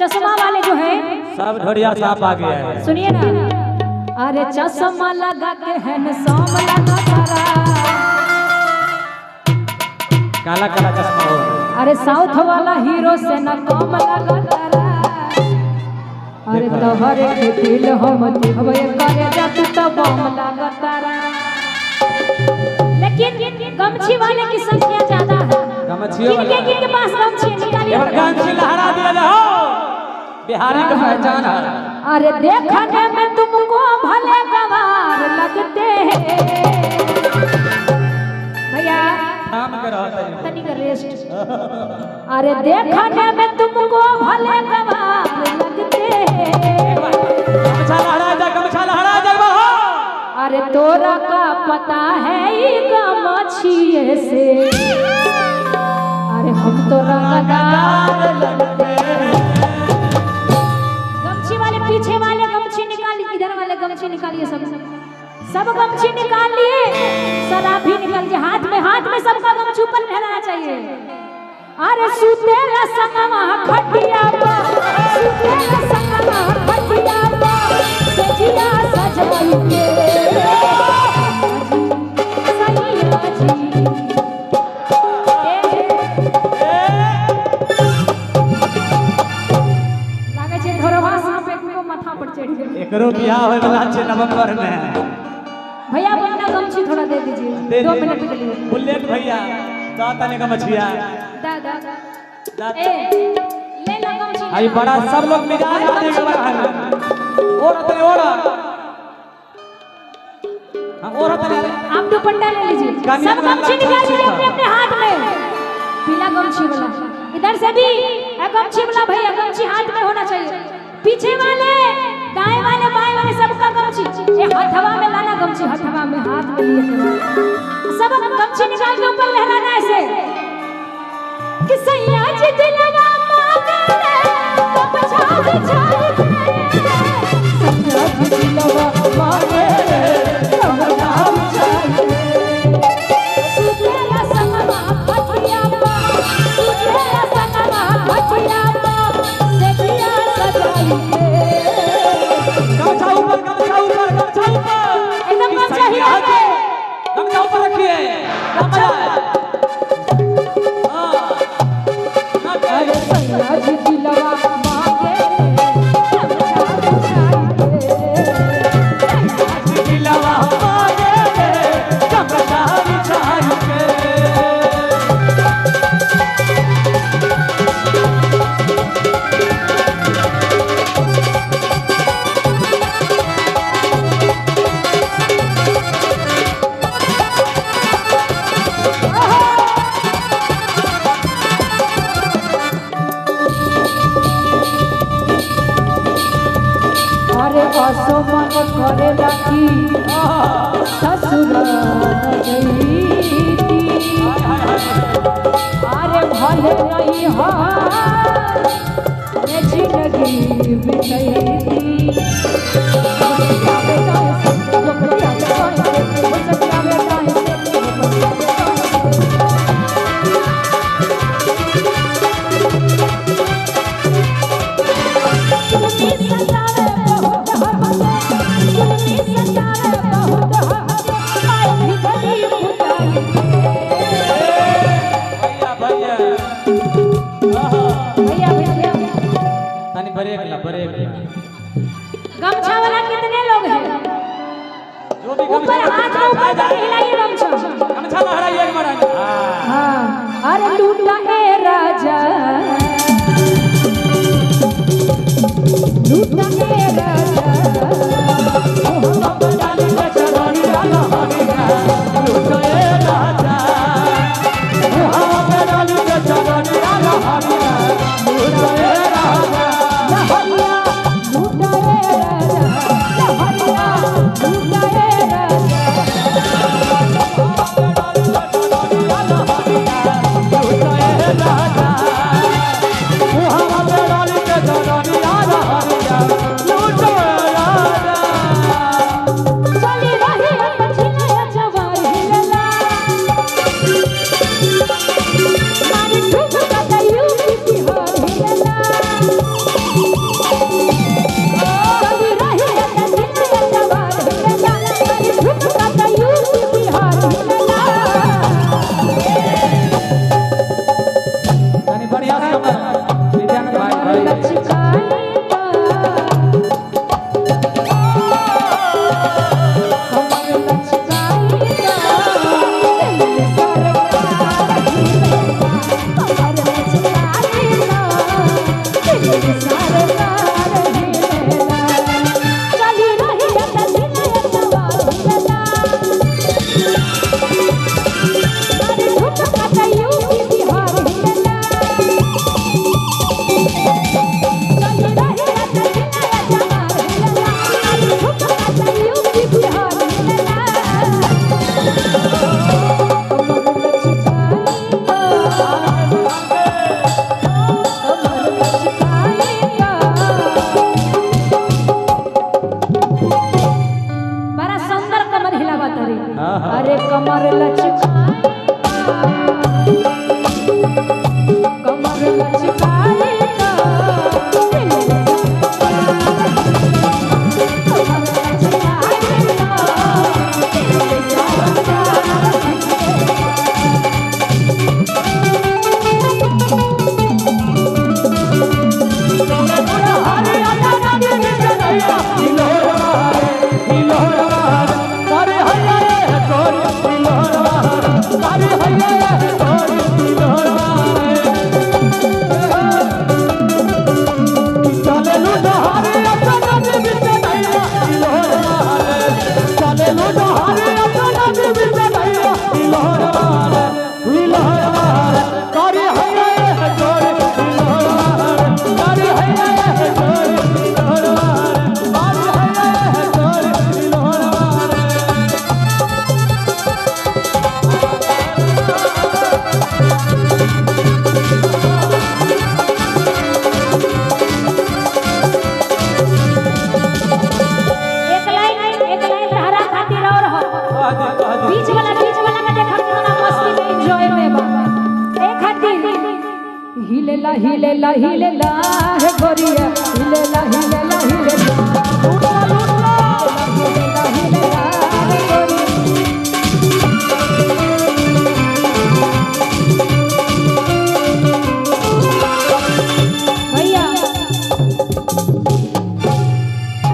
चश्मा वाले जो है सब ढोड़िया साफ आ गया है। सुनिए ना, अरे चश्मा लगा के हैंडसम लगा तारा, काला काला चश्मा हो। अरे साउथ वाला हीरो से न कम लगा तारा, अरे तोहरे के दिल हम दिखबे करे जब तो बम लगा तारा। लेकिन गमछी वाले की संख्या ज्यादा है। गमछी वाला किनके पास गमछी निकालिए, गमछी लहरा दिया जाओ, बिहारी का पहचान है। अरे देखने में तुमको भले गवार लगते हैं भैया, काम करो तनी का रेस्ट। अरे देखने में तुमको भले गवार लगते हैं, गमछा लहरा जा, गमछा लहरा जा। अरे तोरा का पता है ये गमछिए से, अरे हम तो रंगदार लगते हैं। गमछी वाले पीछे वाले गमछी निकालिए, इधर वाले गमछी निकालिए, सब गमछी निकाल लिए, शराब भी निकाल लिए, हाथ में सबका गमछी ऊपर लहराना चाहिए। अरे सुतेला संगमा खटिया पर, सुतेला संगमा खटिया पर, सजिया सजाई के सैया जी। लागे छे घरवा सांप एको माथा पर चढ़ गेल। एकरो बियाह होय वाला छे नवंबर में। भैया अपना गमछी थोड़ा दे दीजिए, 2 मिनट के लिए। बुलेट भैया दा तने का मछिया दादा दा। ए ले लो गमछी। आई बड़ा सब लोग मिजाज देगा बड़ा है। और तने और हम और तने आप दुपट्टा ले लीजिए, सब गमछी निकालिए अपने अपने हाथ में। पीला गमछी वाला इधर से भी, गमछी वाला भैया गमछी हाथ में होना चाहिए। पीछे वाले, दाएं वाले, बाएं वाले सबका गमछी ये हथवा में लाना, गमछी हथवा में, हाथ में लिए सब गमछी निकाल के ऊपर लहराना ऐसे कि सैया जी दिलवा मांगे गमछा बिछाई दे, सैया जी दिलवा मांगे गमछा बिछाई दे। सुतेला संगमा खटिया पर, सुतेला संगमा खटिया पर, सजिया सजाई दे। गमछा ऊपर, गमछा ऊपर, गमछा ऊपर, एकदम गमछा हिला के, गमछा ऊपर रखिए। गमछा अरे सैया जी दिलवा मांगे गमछा बिछाई दे, सैया जी दिलवा मांगे गमछा बिछाई के। अरे असमन करे लगी ससुर गईती, अरे भले नहीं हो जिंदगी बिताईती। गमछा वाला कितने लोग हैं? जो भी ऊपर हाथ में ऊपर तक हिलाइए गमछा। गमछा लहराइए एक बार। हाँ, अरे लूटा ए राजा, लूटा ए राजा, विद्यानंद भाई कमर लचकाई अरे कमर लचकाई कमर लचकाई हिलेला हिलेला हिलेला हे गोरिया हिलेला हिलेला हिलेला लूटा लूटा हिलेला हिलेला हे गोरिया भैया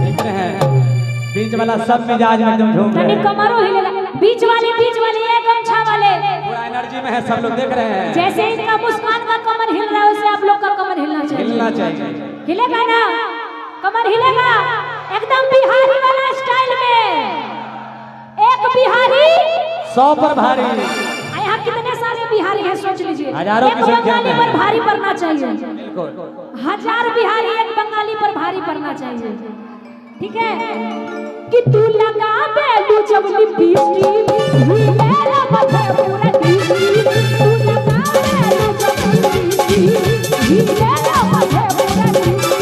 देख रहे हैं बीच वाला सब मिजाज में एकदम झूम रहे तनी हैं कमरो हिलेला बीच वाले ये गमछा वाले पूरा एनर्जी में है सब लोग देख रहे हैं जैसे इनका मुस्कान का कमर हिल रहा है वैसे आप लोग का कमर हिलना चाहिए हिलना चाहिए हिलेगा ना कमर हिलेगा एकदम बिहारी वाला स्टाइल में एक बिहारी 100 पर भारी यहाँ कितने सारे बिहारी हैं सोच लीजिए हजारों एक की संख्या बंगाली में पर भारी पड़ना चाहिए बिल्कुल 1000 बिहारी एक बंगाली पर भारी पड़ना चाहिए ठीक है कि तू लगा बेलू जब लिपस्टिक मेरा मथे पूरा लिपस्टिक तू लगा बेलू जब लिपस्टिक मेरा मथे पूरा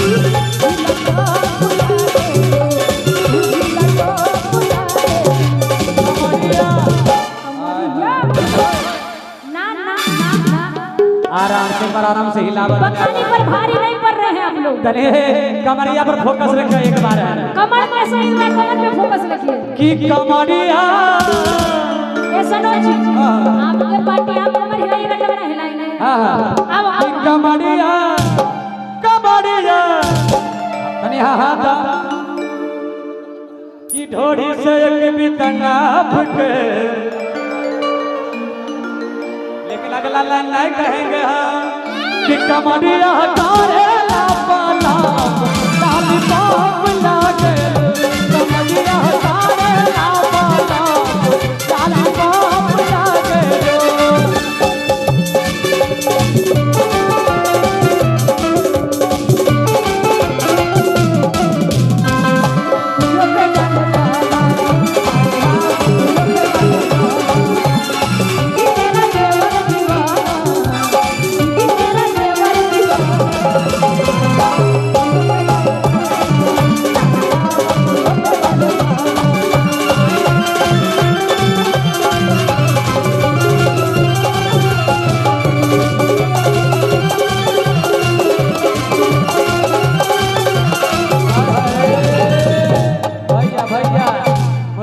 ना ना ना आराम से हिला बंगाली पर भारी नहीं पड़ रहे हैं आप लोग तने कमरिया पर फोकस रखिए एक बार है कमर कैसे हिल रहा है कमर पे फोकस रखिए कि कमरिया ऐसा नो जी आपके पार्टी आप कमर हिलाइएगा तब ना हिलाएंगे हां अब कि कमरिया कमरिया तने हां था कि ढोड़ी से एक बितना फुके लेकिन अगला लाइन नहीं कहेंगे हम कि कमरिया तारे लापला लाली पाप लागे कमरिया तारे लापला लाली पाप लागे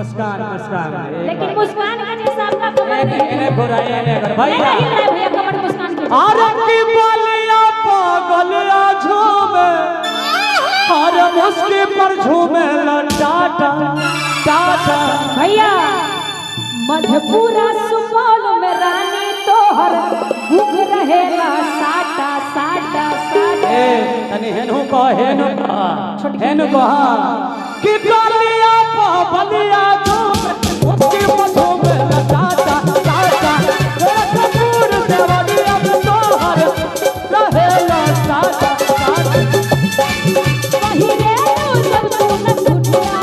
लेकिन मुस्कान का जैसा आपका कमर नहीं इन्हें घुराइए इन्हें भैया कमर मुस्कान की आरती वालिया उसके पर झूमे टाटा टाटा। भैया मधेपुरा सुपौल में रानी तोहर भूख रहेला साटा साटा साटा। तनी हेनु को हेनु को कि बलिया बलिया उसके पर झूमे टाटा टाटा। कपूर देवरिया में तोहर रहेला साटा साटा। वही रे जब तू न छुटिया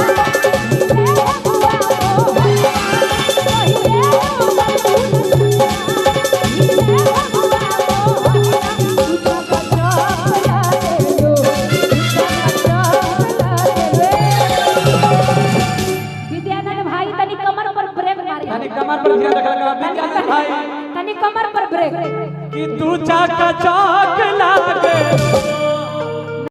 कमर पर ध्यान रखना भाई, तनी कमर पर ब्रेक कि तू चाका चौक लागे